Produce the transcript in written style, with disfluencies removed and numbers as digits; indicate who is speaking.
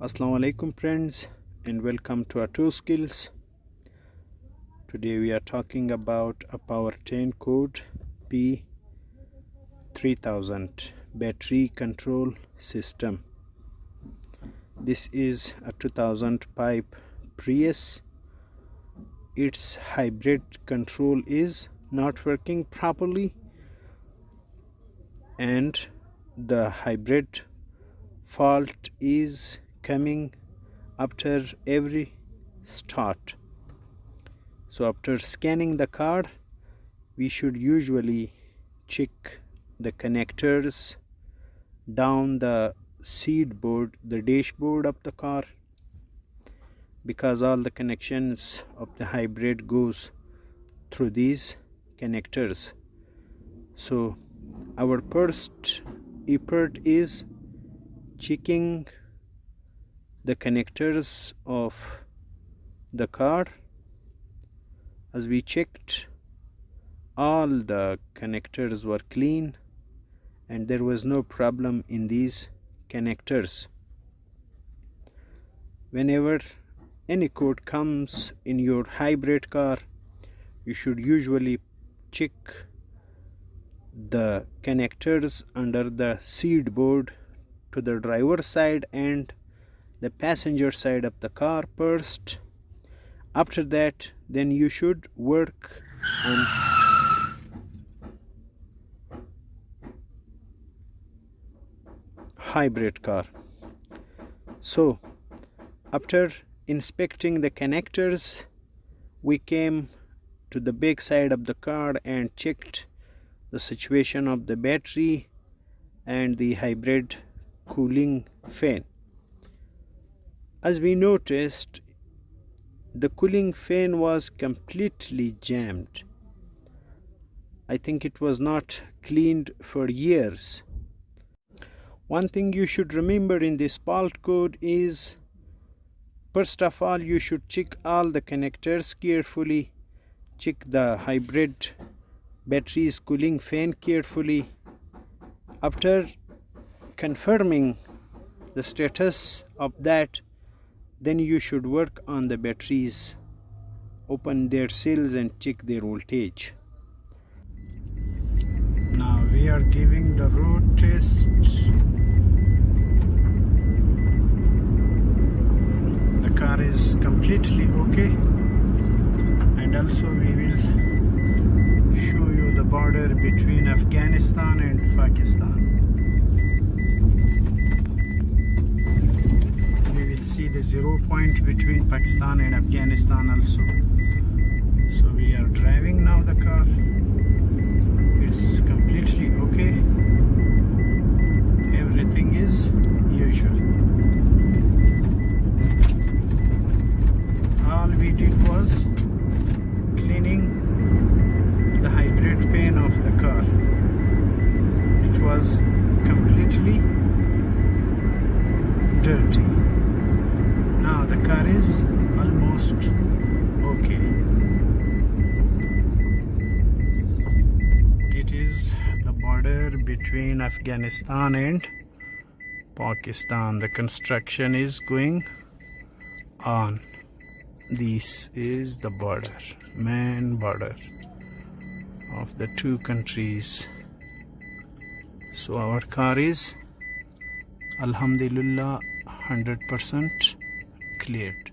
Speaker 1: Assalamu alaikum friends, and welcome to our Two Skills. Today we are talking about a powertrain code P3000 battery control system. This is a 2000 pipe Prius. Its hybrid control is not working properly, and the hybrid fault is coming after every start. So after scanning the car, we should usually check the connectors down the seat board, the dashboard of the car, because all the connections of the hybrid goes through these connectors. So our first effort is checking the connectors of the car. As we checked, all the connectors were clean and there was no problem in these connectors. Whenever any code comes in your hybrid car, you should usually check the connectors under the seat board to the driver's side and the passenger side of the car first. After that, then you should work on hybrid car. So after inspecting the connectors, we came to the back side of the car and checked the situation of the battery and the hybrid cooling fan. As we noticed, the cooling fan was completely jammed. I think it was not cleaned for years. One thing you should remember in this fault code is, first of all, you should check all the connectors carefully, check the hybrid battery's cooling fan carefully. After confirming the status of that, then you should work on the batteries, open their cells and check their voltage. Now we are giving the road test. The car is completely okay, and also we will show you the border between Afghanistan and Pakistan. See the 0 point between Pakistan and Afghanistan also. So we are driving now the car. It's completely okay. Everything is usual. All we did was cleaning the hybrid pan of the car. It was completely dirty. Now the car is almost okay. It is the border between Afghanistan and Pakistan. The construction is going on. This is the border, main border of the two countries. So our car is, alhamdulillah, 100% cleared.